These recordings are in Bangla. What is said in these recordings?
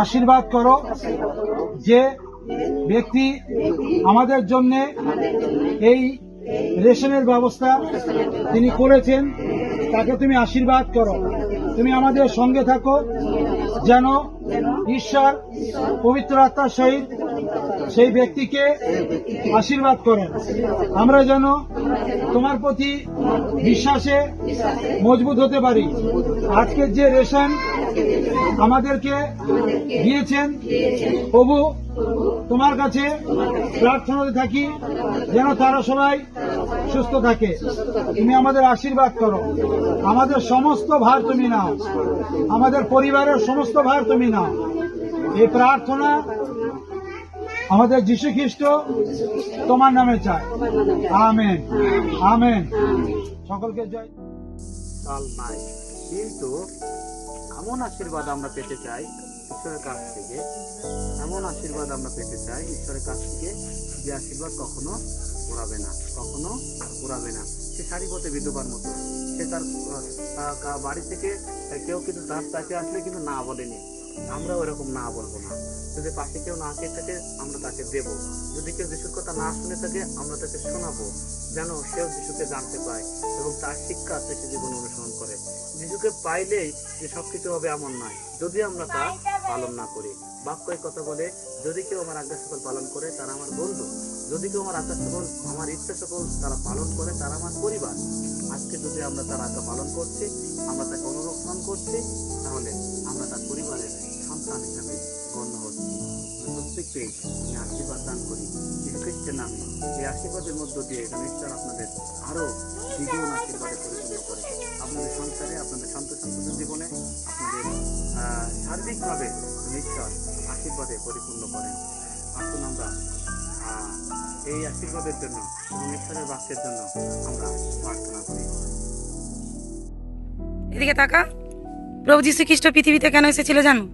আশীর্বাদ করো। যে ব্যক্তি আমাদের জন্য এই রেশনের ব্যবস্থা তিনি করেছেন, তাকে তুমি আশীর্বাদ করো। তুমি আমাদের সঙ্গে থাকো, যেন ঈশ্বর পবিত্র আত্মার সহিত সেই ব্যক্তিকে আশীর্বাদ করেন। আমরা যেন তোমার প্রতি বিশ্বাসে মজবুত হতে পারি। আজকের যে রেশন আমাদেরকে দিয়েছেন, প্রভু তোমার কাছে প্রার্থনাতে থাকি যেন তারা সবাই সুস্থ থাকে। তুমি আমাদের আশীর্বাদ করো। আমাদের সমস্ত ভার তুমি নাও, আমাদের পরিবারের সমস্ত ভার তুমি নাও। এই প্রার্থনা আমাদের যীশু খ্রিস্ট তোমার নামে চাই। Amen, amen. সকলকে জয়। কাল নাই, কিন্তু এমন আশীর্বাদ আমরা পেতে চাই ঈশ্বরের কাছ থেকে, এমন আশীর্বাদ আমরা পেতে চাই ঈশ্বরের কাছ থেকে, যে আশীর্বাদ কখনো উড়াবে না, কখনো উড়াবে না। সে শাড়ি পথে বিধবার মতো, সে তার বাড়ি থেকে কেউ কিন্তু তার কাছে আসলে কিন্তু না বলেনি। আমরা ওরকম না বলবো না। যদি পাশে কেউ না খেয়ে থাকে আমরা তাকে দেব। যদি কেউ যিশুর কথা না শুনে থাকে আমরা তাকে শোনাবো, যেন সেও যিশুকে জানতে পায় এবং তার শিক্ষা সে জীবন অনুসরণ করে। যিশুকে পাইলেই যে সবকিছু হবে এমন নয়, যদি আমরা তা পালন না করি। বাক্যের কথা বলে, যদি কেউ আমার আজ্ঞা সকল পালন করে তারা আমার বন্ধু, যদি কেউ আমার আজ্ঞা সকল, আমার ইচ্ছা সকল তারা পালন করে তারা আমার পরিবার। আজকে যদি আমরা তার আজ্ঞা পালন করছি, আমরা তাকে অনুরক্ষণ করছি, তাহলে আমরা তার পরিবারের সন্তান হিসাবে গণ্য হচ্ছি। প্রত্যেককেই আমি আশীর্বাদ দান করি যীশু খ্রিস্টের নামে। এই আশীর্বাদের মধ্য দিয়ে ঈশ্বর আপনাদের আরো দ্বিগুণ আশীর্বাদে পরিপূর্ণ করে, আপনাদের সংসারে, আপনাদের সন্তান সন্ততির জীবনে, আপনাদের সার্বিকভাবে ঈশ্বর আশীর্বাদে পরিপূর্ণ করেন। আসুন আমরা এই আশীর্বাদের জন্য এবং ঈশ্বরের বাক্যের জন্য আমরা প্রার্থনা করি। এদিকে তাকা। প্রভু যীশু খ্রিস্ট পৃথিবীতে কেন এসেছিল জানো?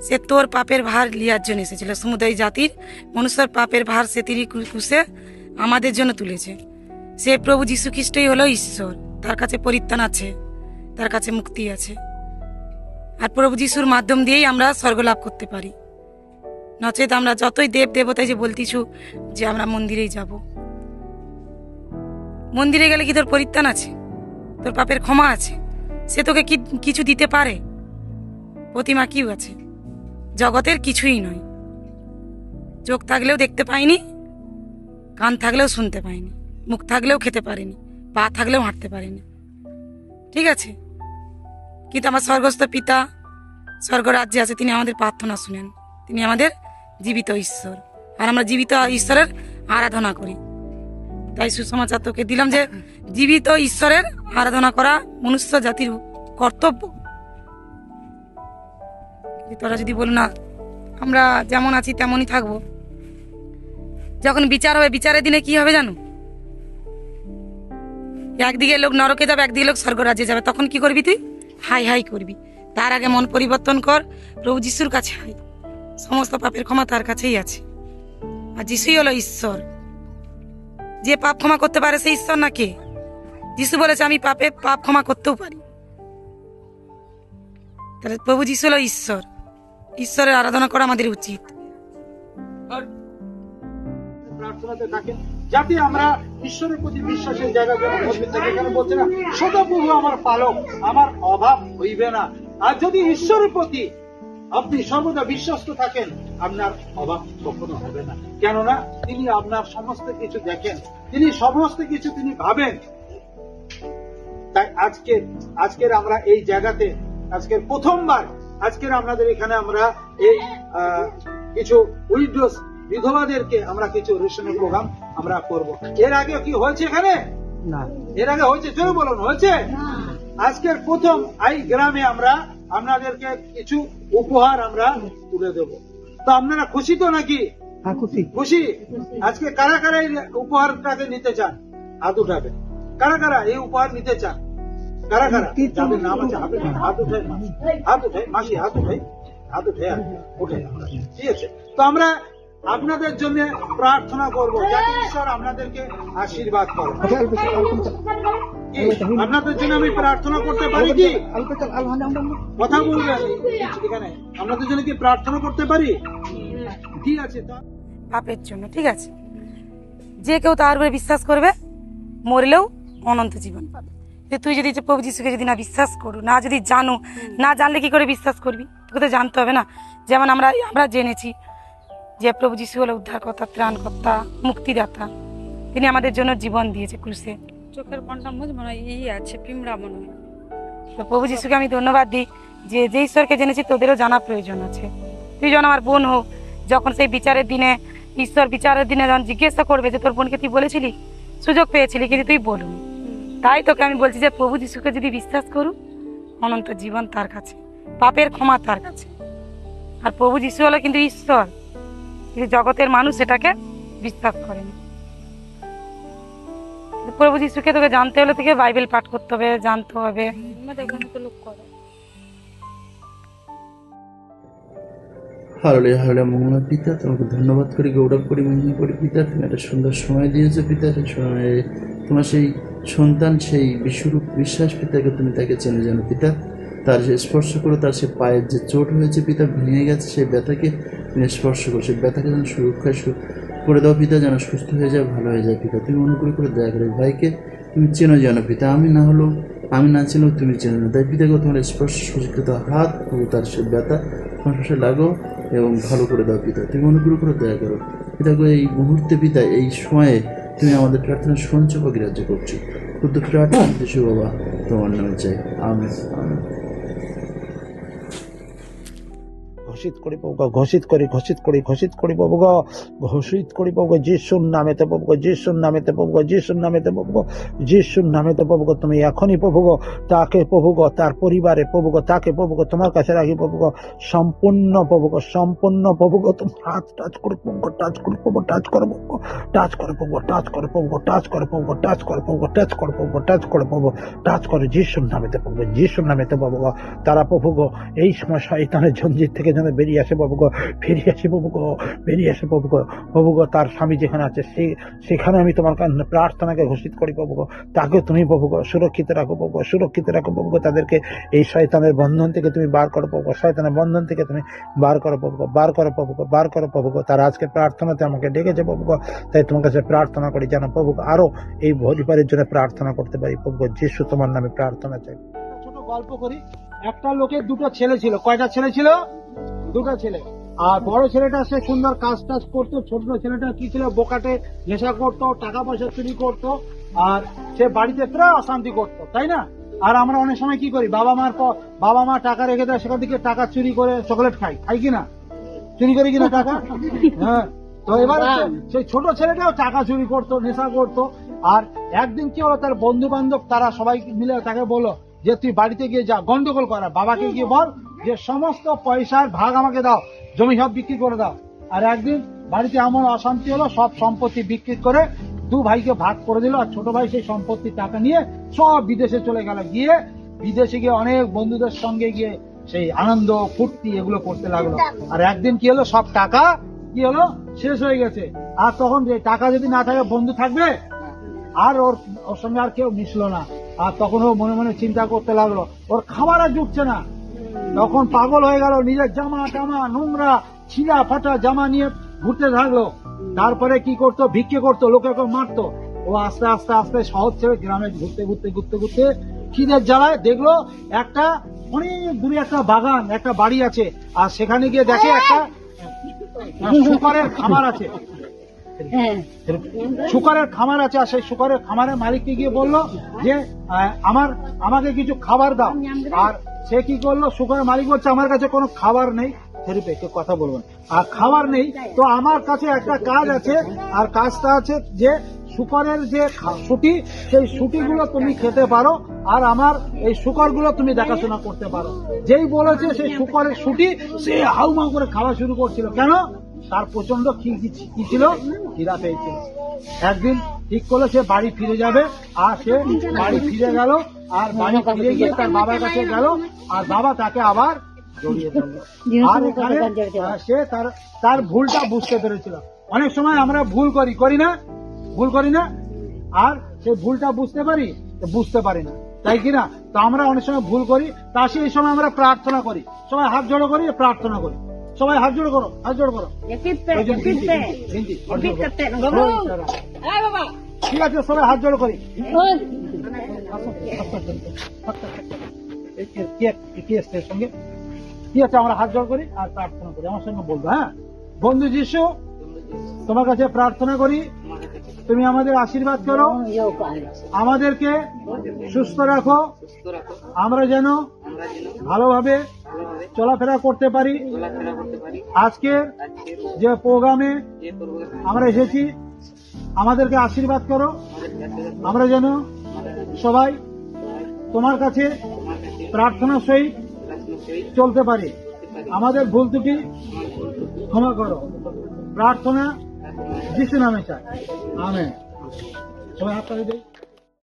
সে তোর পাপের ভার লিয়ার জন্য এসেছিল। সমুদায় জাতির মনুষ্যর পাপের ভার সে তিনি ক্রুশে আমাদের জন্য তুলেছে। সে প্রভু যীশু খ্রিস্টই হলো ঈশ্বর। তার কাছে পরিত্রাণ আছে, তার কাছে মুক্তি আছে। আর প্রভু যীশুর মাধ্যম দিয়েই আমরা স্বর্গ লাভ করতে পারি। নচেত আমরা যতই দেব দেবতায় যে বলতিছু যে আমরা মন্দিরেই যাব, মন্দিরে গেলে কি তোর পরিত্রাণ আছে? তোর পাপের ক্ষমা আছে? সে তোকে কি কিছু দিতে পারে? প্রতিমা কি আছে? জগতের কিছুই নয়। চোখ থাকলেও দেখতে পাইনি, কান থাকলেও শুনতে পাইনি, মুখ থাকলেও খেতে পারিনি, পা থাকলেও হাঁটতে পারিনি, ঠিক আছে? কিন্তু আমার স্বর্গস্থ পিতা স্বর্গরাজ্যে আছে, তিনি আমাদের প্রার্থনা শুনেন। তিনি আমাদের জীবিত ঈশ্বর, আর আমরা জীবিত ঈশ্বরের আরাধনা করি। তাই সুসমাচার তোকে দিলাম যে জীবিত ঈশ্বরের আরাধনা করা মনুষ্য জাতির কর্তব্য। তোরা যদি বল না আমরা যেমন আছি তেমনই থাকবো, যখন বিচার হবে, বিচারের দিনে কি হবে জানো? একদিকে লোক নরকে যাবে, একদিকে লোক স্বর্গরাজ্যে যাবে। তখন কি করবি তুই? হাই হাই করবি। তার আগে মন পরিবর্তন কর, প্রভু যিশুর কাছে হাই। সমস্ত পাপের ক্ষমা তার কাছেই আছে। আর যিশুই হলো ঈশ্বর। যে পাপ ক্ষমা করতে পারে সে ঈশ্বর না কে? যিশু বলেছে আমি পাপ ক্ষমা করতেও পারি। তাহলে প্রভু যিশু হলো ঈশ্বর। ঈশ্বরের আরাধনা করা আমাদের উচিত। প্রার্থনাতে থাকেন যাতে আমরা ঈশ্বরের প্রতি বিশ্বাসের জায়গা যেন মজবুত থাকে। এখানে বলছে না সদাপ্রভু আমার পালক, আমার অভাব হইবে না। আর যদি ঈশ্বরের প্রতি আপনি সর্বদা বিশ্বস্ত থাকেন, আপনার অভাব কখনো হবে না। কেননা তিনি আপনার সমস্ত কিছু দেখেন, তিনি সমস্ত কিছু তিনি ভাবেন। তাই আজকের আমরা এই জায়গাতে, আজকের প্রথমবার আজকের আপনাদের এখানে আমরা এই কিছু উইডোজ বিধবাদেরকে আমরা কিছু রেশনের প্রোগ্রাম আমরা করব। এর আগে কি হয়েছে এখানে? না। এর আগে হয়েছে? জোরে বলুন, হয়েছে? আজকের প্রথম এই গ্রামে আমরা আপনাদেরকে কিছু উপহার আমরা তুলে দেব। তো আপনারা খুশি তো নাকি? খুশি। খুশি? আজকে কারা কারা এই উপহারটাকে নিতে চান? হাত উঠাবেন। কারা কারা এই উপহার নিতে চান? কারা কারা? যাদের নাম আছে হাত উঠে, হাত উঠে, মাসি হাত উঠে, হাত উঠে, উঠে। ঠিক আছে, তো আমরা আপনাদের জন্য প্রার্থনা করব যাতে ঈশ্বর আপনাদেরকে আশীর্বাদ করে। কি? আপনাদের জন্য আমি প্রার্থনা করতে পারি কি? কথা বলবেন এখানে। আপনাদের জন্য কি প্রার্থনা করতে পারি? ঠিক আছে। পাপের জন্য, ঠিক আছে। যে কেউ তার উপরে বিশ্বাস করবে মরলেও অনন্ত জীবন পাবে। যে তুই যদি প্রভু যিশুকে যদি না বিশ্বাস করো, না যদি জানো, না জানলে কি করে বিশ্বাস করবি? তোকে তো জানতে হবে না। যেমন আমরা জেনেছি যে প্রভু যিশু হলো উদ্ধারকর্তা, ত্রাণকর্তা, মুক্তিদাতা। তিনি আমাদের জন্য জীবন দিয়েছে ক্রুশে। চোখের কোনটা মনে হয় এই আছে পিমড়া মনে হয়। তো প্রভু যিশুকে আমি ধন্যবাদ দিই যে ঈশ্বরকে জেনেছি তোদেরও জানা প্রয়োজন আছে। তুই যখন আমার বোন হোক, যখন সেই বিচারের দিনে ঈশ্বর বিচারের দিনে যখন জিজ্ঞাসা করবে যে তোর বোনকে তুই বলেছিলি, সুযোগ পেয়েছিলি কিন্তু তুই বলুন। তাই তোকে আমি বলছি যে প্রভু যিশুকে যদি বিশ্বাস করু, অনন্ত জীবন তার কাছে, পাপের ক্ষমা তার কাছে। আর প্রভু যিশু হলো কিন্তু ঈশ্বর, কিন্তু জগতের মানুষ সেটাকে বিশ্বাস করেনি। প্রভু যিশুকে তোকে জানতে হলে তোকে বাইবেল পাঠ করতে হবে, জানতে হবে। আমাদের ওখানে তো লোক করে। Hallelujah hallelujah. মঙ্গল পিতা, তোমাকে ধন্যবাদ করি, গৌরব করি, মহিমা করি পিতা। তুমি একটা সুন্দর সময় দিয়েছো পিতা। সেই সময়ে তোমার সেই সন্তান, সেই বিশ্বরূপ বিশ্বাস পিতাকে তুমি তাকে চেনে জানো পিতা। তার যে স্পর্শ করো, তার সে পায়ের যে চোট হয়েছে পিতা, ভেঙে গেছে, সেই ব্যথাকে তুমি স্পর্শ করো। সেই ব্যথাকে যেন সুরক্ষায় করে দাও পিতা, যেন সুস্থ হয়ে যায়, ভালো হয়ে যায় পিতা। তুমি অনুগ্রহ করে দয়া করে ভাইকে তুমি চেনো জানো পিতা। আমি না চেনেও তুমি চেনো না। তাই পিতাকে তোমার স্পর্শ সুচিকৃত হাত ও তার সে ব্যথা তোমার পাশে লাগো এবং ভালো করে দাও পিতা। তুমি অনুগ্রহ করে দয়া করো পিতাকে। এই মুহূর্তে পিতা, এই সময়ে তুমি আমাদের প্রার্থনা শুনছো বা গ্রাহ্য করছো। ক্ষুদ্র প্রার্থনা যিশু বাবা তোমার নামে চাই, আমেন আমেন। ঘোষিত করি প্রভু, ঘোষিত করি প্রভু, ঘোষিত করি প্রভু, যিশুর নামেতে প্রভু, যিশুর নামেতে প্রভু, যিশুর নামেতে প্রভু, যিশুর নামেতে প্রভু। তুমি এখনই প্রভু তাকে প্রভু, তার পরিবারে প্রভু, তাকে প্রভু তোমার কাছে রাখি প্রভু, সম্পূর্ণ প্রভু, সম্পূর্ণ প্রভু। তোমার হাত টাচ করে প্রভু, টাচ করে প্রভু, টাচ করে প্রভু, টাচ করে প্রভু, টাচ করে প্রভু, টাচ করে প্রভু, টাচ করে প্রভু, টাচ করে প্রভু, টাচ করে প্রভু, টাচ করে যিশুর নামেতে প্রভু, যিশুর নামেতে প্রভু। তারা প্রভু এই সময় শয়তানের জঞ্জির থেকে যেন বেরিয়ে আসে প্রভু, ফিরিয়ে আসে প্রভু, বেরিয়ে আসে প্রভু। প্রভু তার স্বামী যেখানে আছে সেখানে আমি তোমার প্রার্থনাকে ঘোষিত করি প্রভু, তাকে তুমি প্রভু সুরক্ষিত রাখো প্রভু, সুরক্ষিত রাখো প্রভু। তাদেরকে এই শয়তানের বন্ধন থেকে তুমি বার করো প্রভু, শয়তানের বন্ধন থেকে তুমি বার করো প্রভু, বার করো প্রভু, বার করো প্রভু। তারা আজকে প্রার্থনাতে আমাকে ডেকেছে প্রভু, তাই তোমার কাছে প্রার্থনা করি যেন প্রভু আরো এই পরিবারের জন্য প্রার্থনা করতে পারি প্রভু। যিশু তোমার নামে প্রার্থনা চাই। ছোট গল্প করি। একটা লোকের দুটো ছেলে ছিল। কয়টা ছেলে ছিল? দুটো ছেলে। আর বড় ছেলেটা সে সুন্দর কাজ টাজ করতো, ছোট ছেলেটা কি ছিল, বোকাটে নেশা করতো, টাকা পয়সা চুরি করতো, আর সে বাড়িতে প্রায় অশান্তি করতো, তাই না? আর আমরা অনেক সময় কি করি, বাবা মা টাকা রেখে দেয়, সেখান থেকে টাকা চুরি করে চকলেট খাই কিনা, চুরি করি কিনা টাকা? হ্যাঁ। তো এবার সেই ছোট ছেলেটাও টাকা চুরি করতো, নেশা করতো। আর একদিন কি হলো, তার বন্ধু বান্ধব তারা সবাই মিলে তাকে বললো যে তুই বাড়িতে গিয়ে যা, গন্ডগোল করা, বাবাকে গিয়ে বল যে সমস্ত পয়সার ভাগ আমাকে দাও, জমি সব বিক্রি করে দাও। আর একদিন বাড়িতে এমন অশান্তি হলো, সব সম্পত্তি বিক্রি করে দু ভাইকে ভাগ করে দিল। আর ছোট ভাই সেই সম্পত্তির টাকা নিয়ে সব বিদেশে চলে গেল। গিয়ে বিদেশে গিয়ে অনেক বন্ধুদের সঙ্গে গিয়ে সেই আনন্দ ফুর্তি এগুলো করতে লাগলো। আর একদিন কি হলো, সব টাকা কি হলো, শেষ হয়ে গেছে। আর তখন যে টাকা যদি না থাকে, বন্ধু থাকবে? আর ওর সঙ্গে আর কেউ মিশলো না। আর তখন ও মনে মনে চিন্তা করতে লাগলো, ওর খাবার আর জুটছে না। তখন পাগল হয়ে গেল, নিজের জামা টামা নোংরা ছিঁড়া ফাটা জামা নিয়ে ঘুরতে থাকলো। তারপরে কি করতো, ভিক্ষে করতো, লোকে মারতো। ও আস্তে আস্তে আস্তে শহর ছেড়ে গ্রামে ঘুরতে ঘুরতে ঘুরতে ঘুরতে খিদের জ্বালায় দেখলো একটা অনেক দূরে একটা বাগান, একটা বাড়ি আছে। আর সেখানে গিয়ে দেখে একটা শুকরের খামার আছে, শুকরের খামার আছে। আর সেই শুকরের খামারের মালিককে গিয়ে বললো যে আমাকে কিছু খাবার দাও। আর সে কি করলো, শুকরের মালিক বলছে আমার কাছে কোনো খাবার নেই, কথা বলবেন, আর খাবার নেই তো আমার কাছে একটা কাজ আছে। আর কাজটা আছে যে শুকরের যে সুটি, সেই সুটিগুলো তুমি খেতে পারো, আর আমার এই শুকরগুলো তুমি দেখাশোনা করতে পারো। যেই বলেছে সেই শুকরের সুটি, সে হাউমাউ করে খাওয়া শুরু করছিল। কেন? তার প্রচন্ড কি ছিল, খিদা পেয়েছিল। একদিন ঠিক করলো সে বাড়ি ফিরে যাবে। আর সে বাড়ি ফিরে গেল। আর বাড়ি ফিরে গিয়ে তার বাবার কাছে গেল। আর বাবা তাকে আবার জড়িয়ে ধরলো। আর এখানে সে তার ভুলটা বুঝতে পেরেছিল। অনেক সময় আমরা ভুল করি না, ভুল করি না, আর সেই ভুলটা বুঝতে পারি না, তাই কিনা? তো আমরা অনেক সময় ভুল করি, তা সেই সময় আমরা প্রার্থনা করি, সবাই হাত জড়ো করি, প্রার্থনা করি, সবাই হাত জড়ো করো, হাত জড়ো করো। ঠিক আছে, সবাই হাত জড়ো করি। কি আছে সঙ্গে? ঠিক আছে, আমরা হাত জড়ো করি আর প্রার্থনা করি। আমার সঙ্গে বলবো, হ্যাঁ? বন্ধু যিশু, তোমার কাছে প্রার্থনা করি, তুমি আমাদের আশীর্বাদ করো, আমাদেরকে সুস্থ রাখো, আমরা যেন ভালোভাবে চলাফেরা করতে পারি। আজকের যে প্রোগ্রামে আমরা এসেছি, আমাদেরকে আশীর্বাদ করো, আমরা যেন সবাই তোমার কাছে প্রার্থনা সহিত চলতে পারি। আমাদের ভুল ত্রুটি ক্ষমা করো। প্রার্থনা যিশু নামে চাই, আমেন। সবাই হাত তালি দেই।